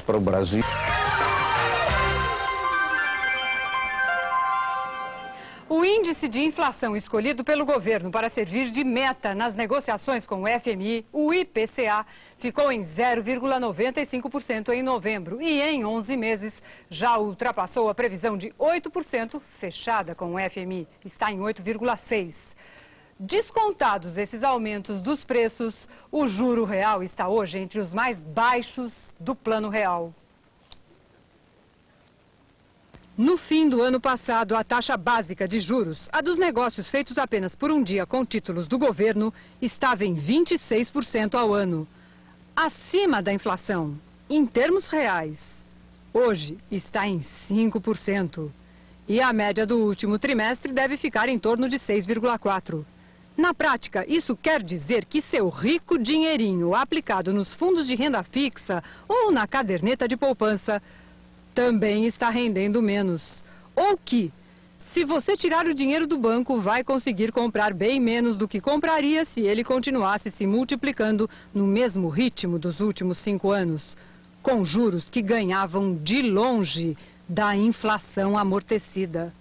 Para o Brasil. O índice de inflação escolhido pelo governo para servir de meta nas negociações com o FMI, o IPCA, ficou em 0,95% em novembro e em 11 meses já ultrapassou a previsão de 8% fechada com o FMI, está em 8,6%. Descontados esses aumentos dos preços, o juro real está hoje entre os mais baixos do Plano Real. No fim do ano passado, a taxa básica de juros, a dos negócios feitos apenas por um dia com títulos do governo, estava em 26% ao ano, acima da inflação, em termos reais. Hoje está em 5%. E a média do último trimestre deve ficar em torno de 6,4%. Na prática, isso quer dizer que seu rico dinheirinho aplicado nos fundos de renda fixa ou na caderneta de poupança também está rendendo menos. Ou que, se você tirar o dinheiro do banco, vai conseguir comprar bem menos do que compraria se ele continuasse se multiplicando no mesmo ritmo dos últimos 5 anos, com juros que ganhavam de longe da inflação amortecida.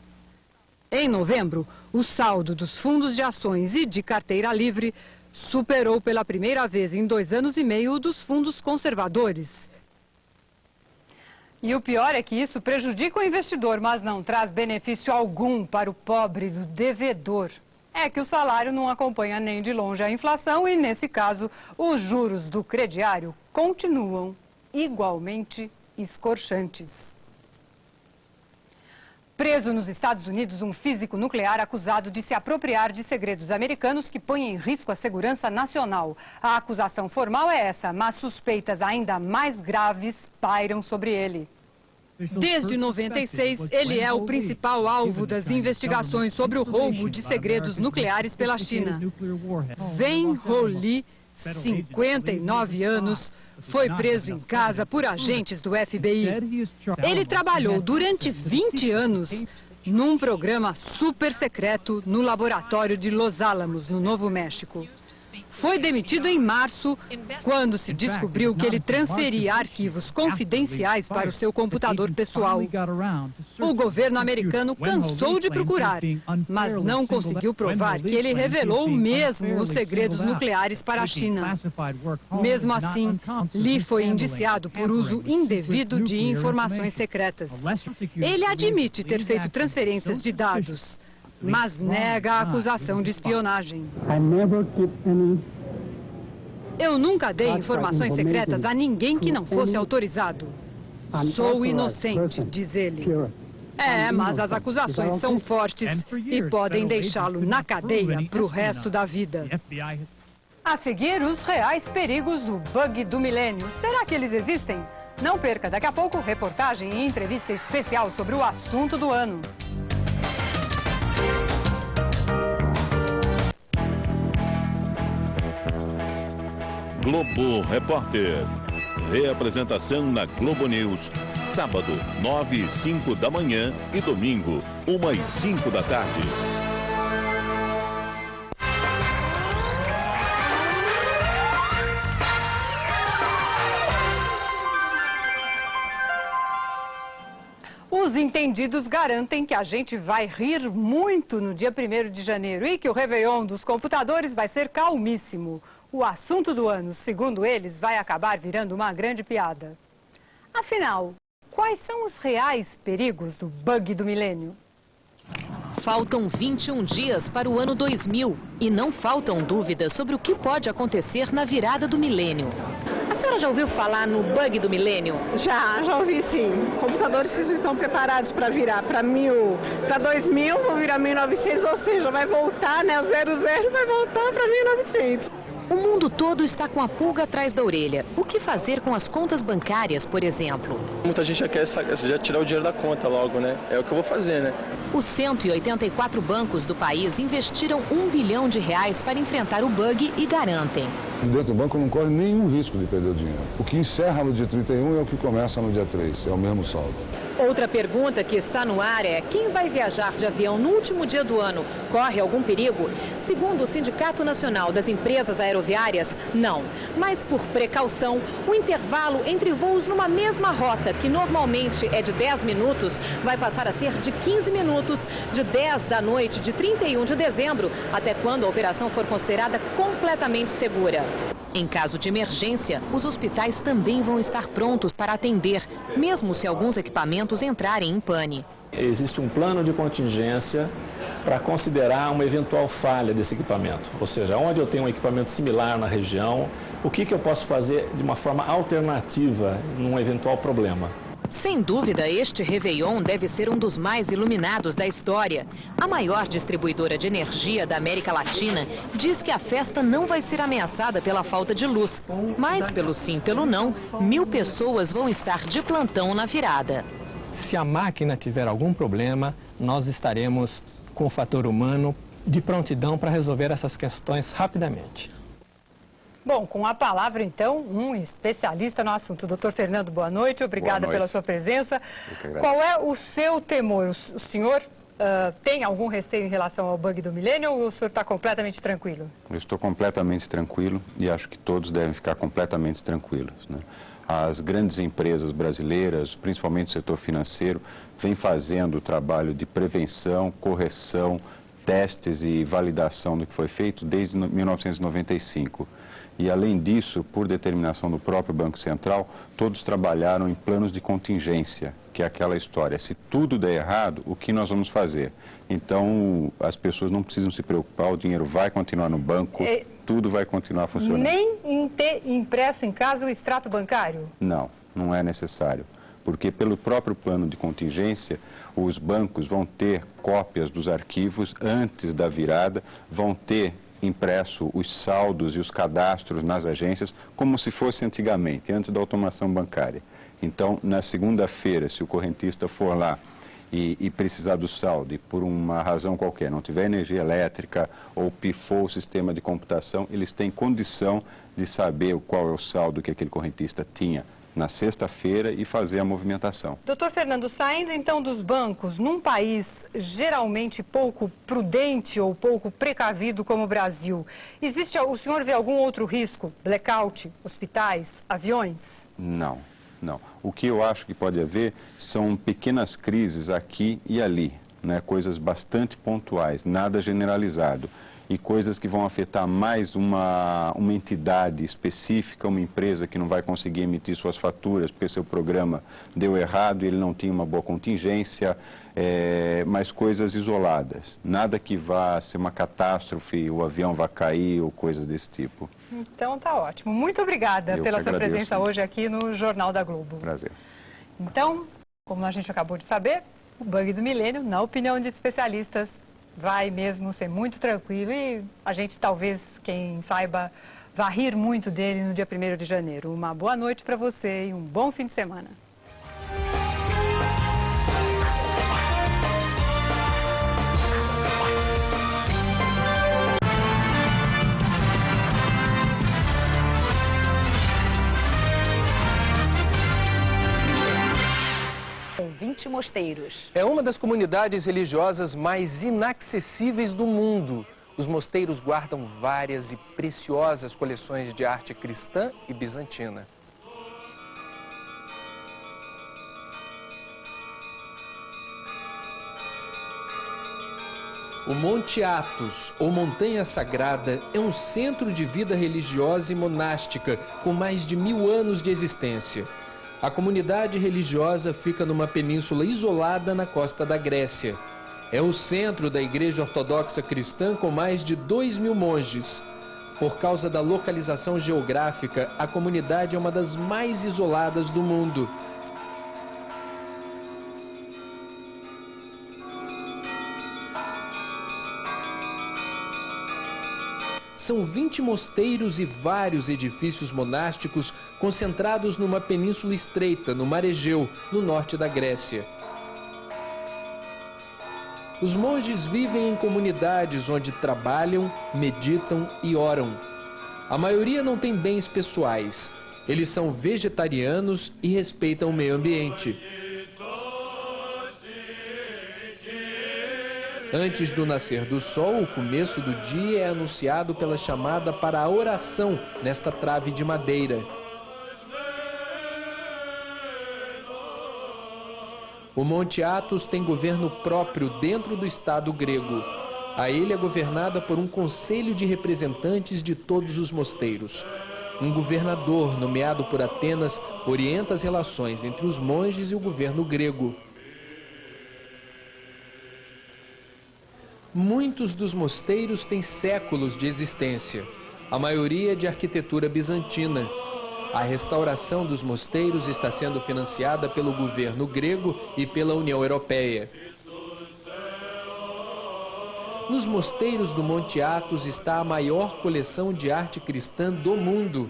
Em novembro, o saldo dos fundos de ações e de carteira livre superou pela primeira vez em 2 anos e meio o dos fundos conservadores. E o pior é que isso prejudica o investidor, mas não traz benefício algum para o pobre do devedor. É que o salário não acompanha nem de longe a inflação e, nesse caso, os juros do crediário continuam igualmente escorchantes. Preso nos Estados Unidos, um físico nuclear acusado de se apropriar de segredos americanos que põem em risco a segurança nacional. A acusação formal é essa, mas suspeitas ainda mais graves pairam sobre ele. Desde 96, ele é o principal alvo das investigações sobre o roubo de segredos nucleares pela China. Wen Ho-lee, 59 anos, foi preso em casa por agentes do FBI. Ele trabalhou durante 20 anos num programa super secreto no laboratório de Los Alamos, no Novo México. Foi demitido em março, quando se descobriu que ele transferia arquivos confidenciais para o seu computador pessoal. O governo americano cansou de procurar, mas não conseguiu provar que ele revelou mesmo os segredos nucleares para a China. Mesmo assim, Lee foi indiciado por uso indevido de informações secretas. Ele admite ter feito transferências de dados, mas nega a acusação de espionagem. Eu nunca dei informações secretas a ninguém que não fosse autorizado. Sou inocente, diz ele. Mas as acusações são fortes e podem deixá-lo na cadeia para o resto da vida. A seguir, os reais perigos do bug do milênio. Será que eles existem? Não perca, daqui a pouco, reportagem e entrevista especial sobre o assunto do ano. Globo Repórter. Reapresentação na Globo News, sábado, 9 e 5 da manhã e domingo, 1 e 5 da tarde. Os entendidos garantem que a gente vai rir muito no dia 1º de janeiro e que o Réveillon dos computadores vai ser calmíssimo. O assunto do ano, segundo eles, vai acabar virando uma grande piada. Afinal, quais são os reais perigos do bug do milênio? Faltam 21 dias para o ano 2000 e não faltam dúvidas sobre o que pode acontecer na virada do milênio. A senhora já ouviu falar no bug do milênio? Já ouvi sim. Computadores que estão preparados para virar para 2000 vão virar 1900, ou seja, vai voltar, né? O 00 vai voltar para 1900. O mundo todo está com a pulga atrás da orelha. O que fazer com as contas bancárias, por exemplo? Muita gente já quer já tirar o dinheiro da conta logo, né? É o que eu vou fazer, né? Os 184 bancos do país investiram R$1 bilhão para enfrentar o bug e garantem. Dentro do banco não corre nenhum risco de perder o dinheiro. O que encerra no dia 31 é o que começa no dia 3, é o mesmo saldo. Outra pergunta que está no ar é: quem vai viajar de avião no último dia do ano corre algum perigo? Segundo o Sindicato Nacional das Empresas Aeroviárias, não. Mas por precaução, o intervalo entre voos numa mesma rota, que normalmente é de 10 minutos, vai passar a ser de 15 minutos, de 10 da noite de 31 de dezembro, até quando a operação for considerada completamente segura. Em caso de emergência, os hospitais também vão estar prontos para atender, mesmo se alguns equipamentos entrarem em pane. Existe um plano de contingência para considerar uma eventual falha desse equipamento. Ou seja, onde eu tenho um equipamento similar na região, o que eu posso fazer de uma forma alternativa num eventual problema. Sem dúvida, este Réveillon deve ser um dos mais iluminados da história. A maior distribuidora de energia da América Latina diz que a festa não vai ser ameaçada pela falta de luz. Mas, pelo sim, pelo não, 1000 pessoas vão estar de plantão na virada. Se a máquina tiver algum problema, nós estaremos com o fator humano de prontidão para resolver essas questões rapidamente. Bom, com a palavra, então, um especialista no assunto. Doutor Fernando, boa noite. Obrigada pela sua presença. Qual é o seu temor? O senhor tem algum receio em relação ao bug do milênio ou o senhor está completamente tranquilo? Eu estou completamente tranquilo e acho que todos devem ficar completamente tranquilos, né? As grandes empresas brasileiras, principalmente o setor financeiro, vêm fazendo o trabalho de prevenção, correção, testes e validação do que foi feito desde 1995. E, além disso, por determinação do próprio Banco Central, todos trabalharam em planos de contingência, que é aquela história: se tudo der errado, o que nós vamos fazer? Então, as pessoas não precisam se preocupar, o dinheiro vai continuar no banco, tudo vai continuar funcionando. Nem em ter impresso em casa o extrato bancário? Não, não é necessário. Porque pelo próprio plano de contingência, os bancos vão ter cópias dos arquivos antes da virada, vão ter impresso os saldos e os cadastros nas agências como se fosse antigamente, antes da automação bancária. Então, na segunda-feira, se o correntista for lá e precisar do saldo e por uma razão qualquer não tiver energia elétrica ou pifou o sistema de computação, eles têm condição de saber qual é o saldo que aquele correntista tinha na sexta-feira e fazer a movimentação. Doutor Fernando, saindo então dos bancos, num país geralmente pouco prudente ou pouco precavido como o Brasil, o senhor vê algum outro risco? Blackout, hospitais, aviões? Não, não. O que eu acho que pode haver são pequenas crises aqui e ali, né? Coisas bastante pontuais, nada generalizado. E coisas que vão afetar mais uma entidade específica, uma empresa que não vai conseguir emitir suas faturas porque seu programa deu errado e ele não tinha uma boa contingência, mas coisas isoladas. Nada que vá ser uma catástrofe, o avião vai cair ou coisas desse tipo. Então tá ótimo. Muito obrigada pela sua presença hoje aqui no Jornal da Globo. Prazer. Então, como a gente acabou de saber, o bug do milênio, na opinião de especialistas, vai mesmo ser muito tranquilo e a gente talvez, quem saiba, vá rir muito dele no dia 1º de janeiro. Uma boa noite para você e um bom fim de semana. Com 20 mosteiros. É uma das comunidades religiosas mais inacessíveis do mundo. Os mosteiros guardam várias e preciosas coleções de arte cristã e bizantina. O Monte Athos, ou Montanha Sagrada, é um centro de vida religiosa e monástica com mais de 1000 anos de existência. A comunidade religiosa fica numa península isolada na costa da Grécia. É o centro da Igreja Ortodoxa Cristã com mais de 2000 monges. Por causa da localização geográfica, a comunidade é uma das mais isoladas do mundo. São 20 mosteiros e vários edifícios monásticos concentrados numa península estreita, no Mar Egeu, no norte da Grécia. Os monges vivem em comunidades onde trabalham, meditam e oram. A maioria não tem bens pessoais. Eles são vegetarianos e respeitam o meio ambiente. Antes do nascer do sol, o começo do dia é anunciado pela chamada para a oração nesta trave de madeira. O Monte Athos tem governo próprio dentro do Estado grego. A ilha é governada por um conselho de representantes de todos os mosteiros. Um governador, nomeado por Atenas, orienta as relações entre os monges e o governo grego. Muitos dos mosteiros têm séculos de existência, a maioria de arquitetura bizantina. A restauração dos mosteiros está sendo financiada pelo governo grego e pela União Europeia. Nos mosteiros do Monte Athos está a maior coleção de arte cristã do mundo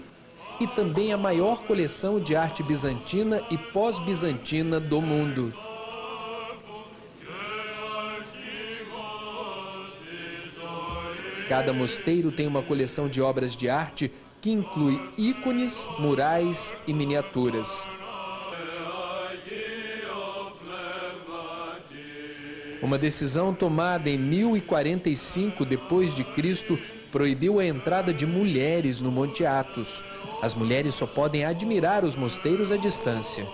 e também a maior coleção de arte bizantina e pós-bizantina do mundo. Cada mosteiro tem uma coleção de obras de arte que inclui ícones, murais e miniaturas. Uma decisão tomada em 1045 d.C. proibiu a entrada de mulheres no Monte Athos. As mulheres só podem admirar os mosteiros à distância.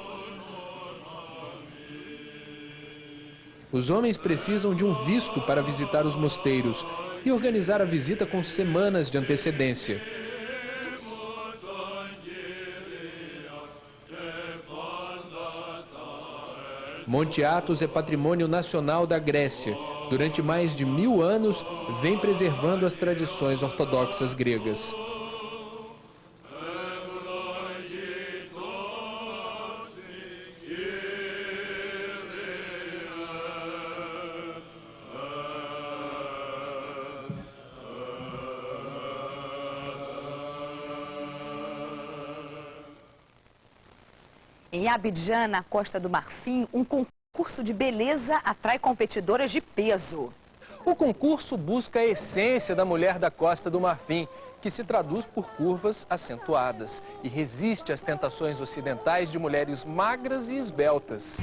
Os homens precisam de um visto para visitar os mosteiros e organizar a visita com semanas de antecedência. Monte Athos é patrimônio nacional da Grécia. Durante mais de 1000 anos, vem preservando as tradições ortodoxas gregas. Em Abidjan, na Costa do Marfim, um concurso de beleza atrai competidoras de peso. O concurso busca a essência da mulher da Costa do Marfim, que se traduz por curvas acentuadas e resiste às tentações ocidentais de mulheres magras e esbeltas.